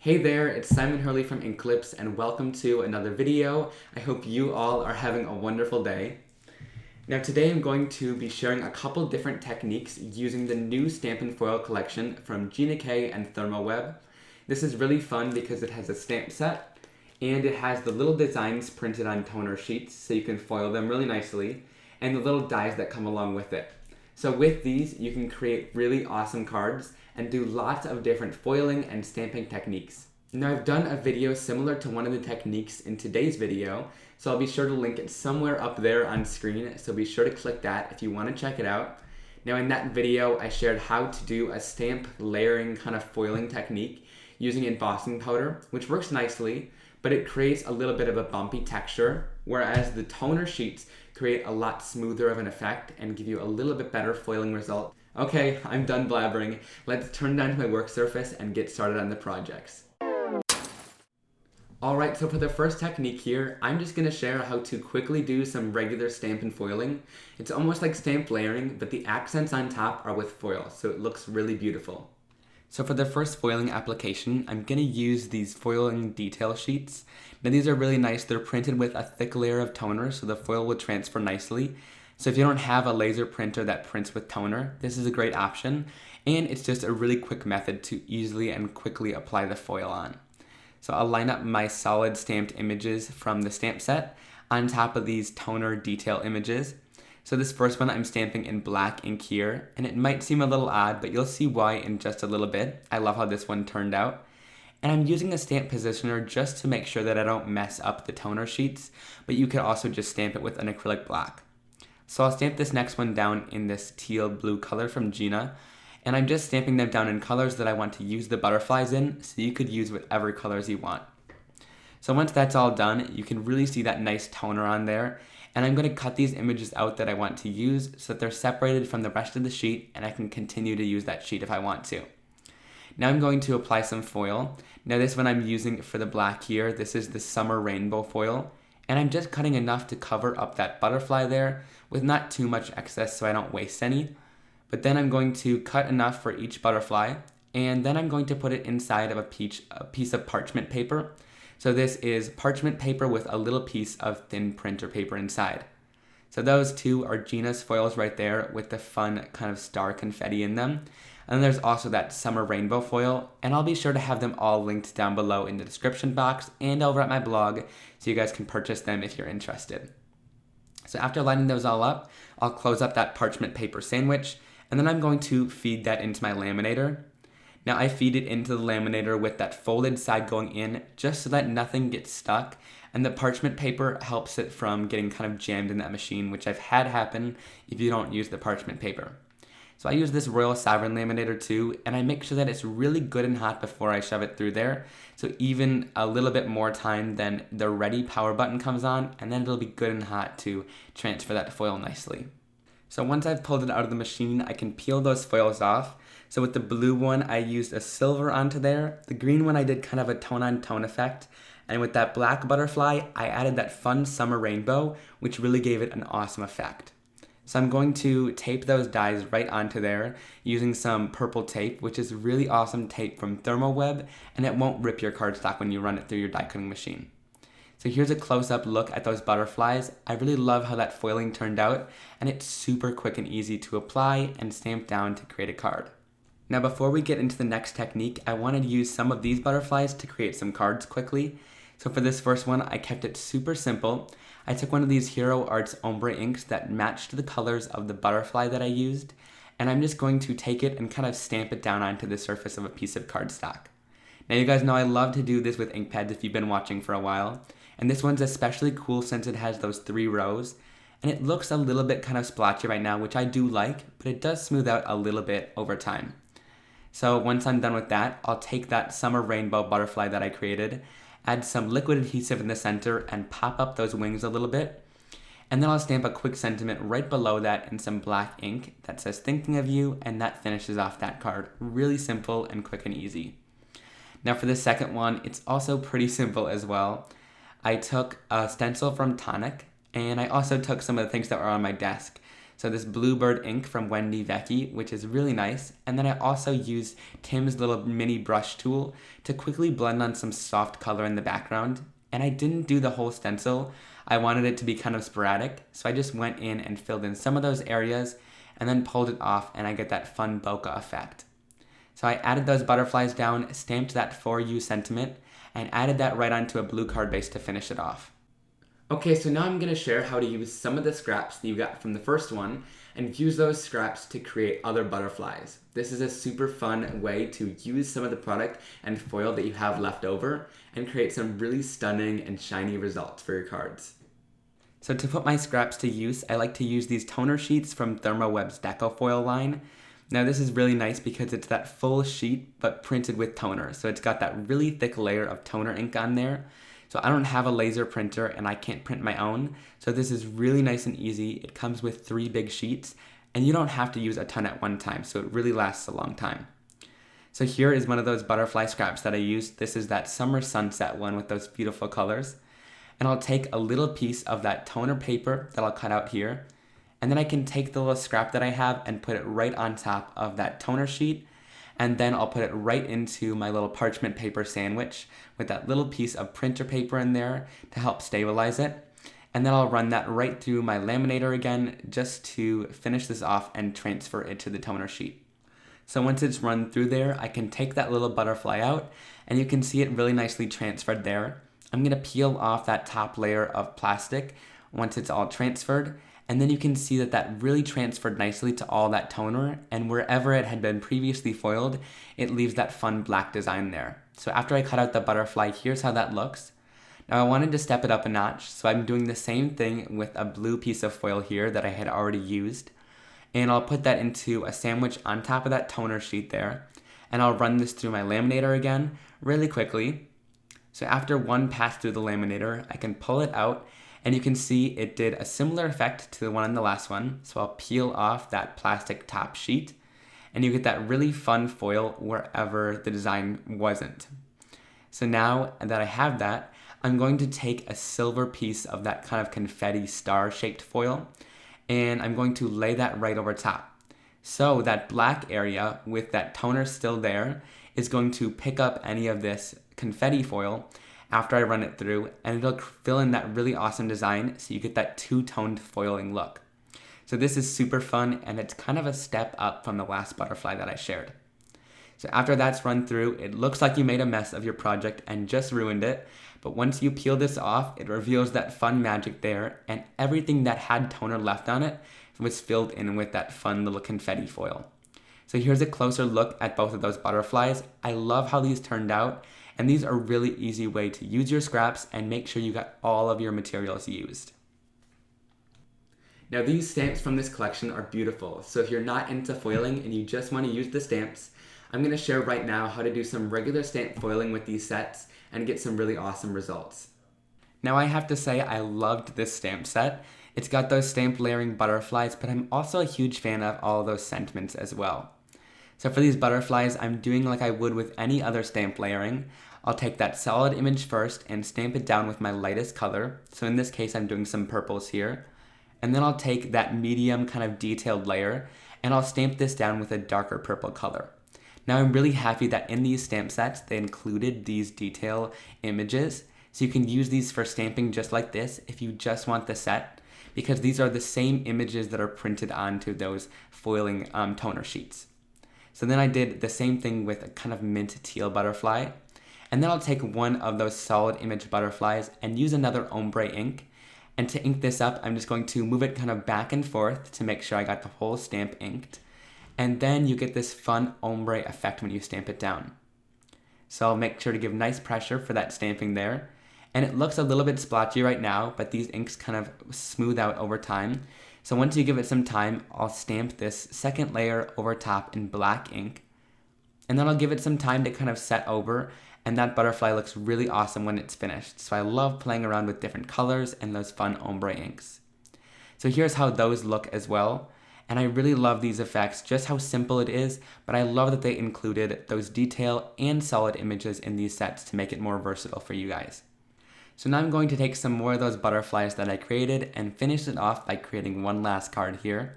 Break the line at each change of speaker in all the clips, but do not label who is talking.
Hey there, it's Hurley from Inklips and welcome to another video. I hope you all are having a wonderful day. Now today I'm going to be sharing a couple different techniques using the new StampnFoil collection from Gina and Therm. This is really fun because it has a stamp set and it has the little designs printed on toner sheets so you can foil them really nicely and the little dies that come along with it. So with these, you can create really awesome cards and do lots of different foiling and stamping techniques. Now I've done a video similar to one of the techniques in today's video, so I'll be sure to link it somewhere up there on screen, so be sure to click that if you want to check it out. Now in that video, I shared how to do a stamp layering kind of foiling technique using embossing powder, which works nicely, but it creates a little bit of a bumpy texture, whereas the toner sheets create a lot smoother of an effect and give you a little bit better foiling result. Okay, I'm done blabbering. Let's turn down to my work surface and get started on the projects. Alright, so for the first technique here, I'm just going to share how to quickly do some regular stamp and foiling. It's almost like stamp layering, but the accents on top are with foil, so it looks really beautiful. So for the first foiling application, I'm going to use these foiling detail sheets. Now these are really nice. They're printed with a thick layer of toner, so the foil will transfer nicely. So if you don't have a laser printer that prints with toner, this is a great option. And it's just a really quick method to easily and quickly apply the foil on. So I'll line up my solid stamped images from the stamp set on top of these toner detail images. So this first one I'm stamping in black ink here, and it might seem a little odd, but you'll see why in just a little bit. I love how this one turned out. And I'm using a stamp positioner just to make sure that I don't mess up the toner sheets, but you could also just stamp it with an acrylic black. So I'll stamp this next one down in this teal blue color from Gina, and I'm just stamping them down in colors that I want to use the butterflies in, so you could use whatever colors you want. So once that's all done, you can really see that nice toner on there, and I'm going to cut these images out that I want to use so that they're separated from the rest of the sheet and I can continue to use that sheet if I want to. Now I'm going to apply some foil. Now this one I'm using for the black here, this is the summer rainbow foil, and I'm just cutting enough to cover up that butterfly there with not too much excess so I don't waste any. But then I'm going to cut enough for each butterfly, and then I'm going to put it inside of a piece of parchment paper. So this is parchment paper with a little piece of thin printer paper inside. So those two are Gina's foils right there with the fun kind of star confetti in them. And then there's also that summer rainbow foil, and I'll be sure to have them all linked down below in the description box and over at my blog so you guys can purchase them if you're interested. So after lining those all up, I'll close up that parchment paper sandwich, and then I'm going to feed that into my laminator. Now I feed it into the laminator with that folded side going in just so that nothing gets stuck, and the parchment paper helps it from getting kind of jammed in that machine, which I've had happen if you don't use the parchment paper. So I use this Royal Sovereign laminator too, and I make sure that it's really good and hot before I shove it through there, so even a little bit more time than the ready power button comes on, and then it'll be good and hot to transfer that foil nicely. So once I've pulled it out of the machine, I can peel those foils off. So with the blue one, I used a silver onto there. The green one, I did kind of a tone-on-tone effect. And with that black butterfly, I added that fun summer rainbow, which really gave it an awesome effect. So I'm going to tape those dies right onto there using some purple tape, which is really awesome tape from Therm, and it won't rip your cardstock when you run it through your die cutting machine. So here's a close-up look at those butterflies. I really love how that foiling turned out, and it's super quick and easy to apply and stamp down to create a card. Now before we get into the next technique, I wanted to use some of these butterflies to create some cards quickly. So for this first one, I kept it super simple. I took one of these Hero Arts Ombre inks that matched the colors of the butterfly that I used, and I'm just going to take it and kind of stamp it down onto the surface of a piece of cardstock. Now you guys know I love to do this with ink pads if you've been watching for a while. And this one's especially cool since it has those 3 rows. And it looks a little bit kind of splotchy right now, which I do like, but it does smooth out a little bit over time. So once I'm done with that, I'll take that summer rainbow butterfly that I created, add some liquid adhesive in the center, and pop up those wings a little bit. And then I'll stamp a quick sentiment right below that in some black ink that says thinking of you, and that finishes off that card. Really simple and quick and easy. Now for the second one, it's also pretty simple as well. I took a stencil from Tonic, and I also took some of the things that were on my desk. So this Bluebird ink from Wendy Vecchi, which is really nice. And then I also used Tim's little mini brush tool to quickly blend on some soft color in the background. And I didn't do the whole stencil. I wanted it to be kind of sporadic. So I just went in and filled in some of those areas and then pulled it off, and I get that fun bokeh effect. So I added those butterflies down, stamped that For You sentiment, and added that right onto a blue card base to finish it off. Okay, so now I'm going to share how to use some of the scraps that you got from the first one and use those scraps to create other butterflies. This is a super fun way to use some of the product and foil that you have left over and create some really stunning and shiny results for your cards. So to put my scraps to use, I like to use these toner sheets from Thermoweb's Deco foil line. Now this is really nice because it's that full sheet but printed with toner. So it's got that really thick layer of toner ink on there. So I don't have a laser printer and I can't print my own. So this is really nice and easy. It comes with 3 big sheets and you don't have to use a ton at one time. So it really lasts a long time. So here is one of those butterfly scraps that I used. This is that Summer Sunset one with those beautiful colors. And I'll take a little piece of that toner paper that I'll cut out here. And then I can take the little scrap that I have and put it right on top of that toner sheet. And then I'll put it right into my little parchment paper sandwich with that little piece of printer paper in there to help stabilize it. And then I'll run that right through my laminator again just to finish this off and transfer it to the toner sheet. So once it's run through there, I can take that little butterfly out and you can see it really nicely transferred there. I'm going to peel off that top layer of plastic once it's all transferred, and then you can see that that really transferred nicely to all that toner, and wherever it had been previously foiled, it leaves that fun black design there. So after I cut out the butterfly, here's how that looks. Now I wanted to step it up a notch, so I'm doing the same thing with a blue piece of foil here that I had already used, and I'll put that into a sandwich on top of that toner sheet there, and I'll run this through my laminator again really quickly. So after one pass through the laminator, I can pull it out and you can see it did a similar effect to the one in the last one. So I'll peel off that plastic top sheet and you get that really fun foil wherever the design wasn't. So now that I have that, I'm going to take a silver piece of that kind of confetti star shaped foil and I'm going to lay that right over top. So that black area with that toner still there is going to pick up any of this confetti foil after I run it through, and it'll fill in that really awesome design so you get that two-toned foiling look. So this is super fun and it's kind of a step up from the last butterfly that I shared. So after that's run through, it looks like you made a mess of your project and just ruined it, but once you peel this off, it reveals that fun magic there, and everything that had toner left on it was filled in with that fun little confetti foil. So here's a closer look at both of those butterflies. I love how these turned out, and these are a really easy way to use your scraps and make sure you got all of your materials used. Now these stamps from this collection are beautiful, so if you're not into foiling and you just want to use the stamps, I'm going to share right now how to do some regular stamp foiling with these sets and get some really awesome results. Now I have to say I loved this stamp set. It's got those stamp layering butterflies, but I'm also a huge fan of all those sentiments as well. So for these butterflies, I'm doing like I would with any other stamp layering. I'll take that solid image first and stamp it down with my lightest color. So in this case, I'm doing some purples here. And then I'll take that medium kind of detailed layer and I'll stamp this down with a darker purple color. Now I'm really happy that in these stamp sets, they included these detail images. So you can use these for stamping just like this if you just want the set, because these are the same images that are printed onto those foiling toner sheets. So then I did the same thing with a kind of mint teal butterfly. And then I'll take one of those solid image butterflies and use another ombre ink. And to ink this up, I'm just going to move it kind of back and forth to make sure I got the whole stamp inked. And then you get this fun ombre effect when you stamp it down. So I'll make sure to give nice pressure for that stamping there. And it looks a little bit splotchy right now, but these inks kind of smooth out over time. So once you give it some time, I'll stamp this second layer over top in black ink. And then I'll give it some time to kind of set over, and that butterfly looks really awesome when it's finished. So I love playing around with different colors and those fun ombre inks. So here's how those look as well. And I really love these effects, just how simple it is, but I love that they included those detail and solid images in these sets to make it more versatile for you guys. So now I'm going to take some more of those butterflies that I created and finish it off by creating one last card here.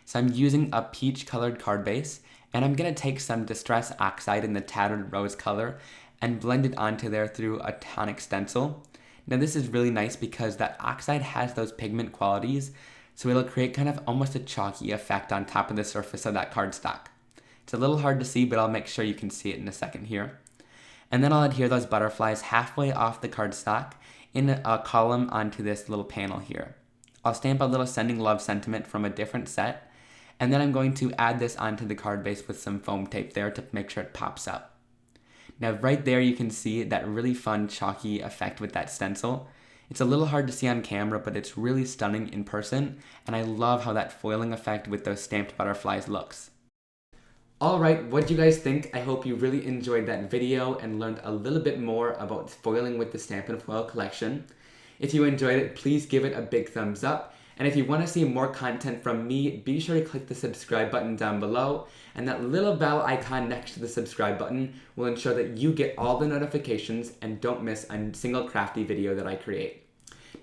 So I'm using a peach colored card base, and I'm going to take some Distress Oxide in the Tattered Rose color and blend it onto there through a tonic stencil. Now this is really nice because that oxide has those pigment qualities, so it'll create kind of almost a chalky effect on top of the surface of that cardstock. It's a little hard to see, but I'll make sure you can see it in a second here. And then I'll adhere those butterflies halfway off the cardstock in a column onto this little panel here. I'll stamp a little Sending Love sentiment from a different set, and then I'm going to add this onto the card base with some foam tape there to make sure it pops up. Now right there you can see that really fun chalky effect with that stencil. It's a little hard to see on camera, but it's really stunning in person, and I love how that foiling effect with those stamped butterflies looks. Alright, what do you guys think? I hope you really enjoyed that video and learned a little bit more about foiling with the Stampn' Foil collection. If you enjoyed it, please give it a big thumbs up. And if you want to see more content from me, be sure to click the subscribe button down below, and that little bell icon next to the subscribe button will ensure that you get all the notifications and don't miss a single crafty video that I create.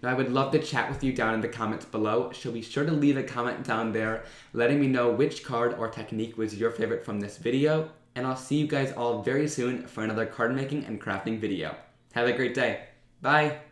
Now I would love to chat with you down in the comments below, so be sure to leave a comment down there letting me know which card or technique was your favorite from this video, and I'll see you guys all very soon for another card making and crafting video. Have a great day. Bye!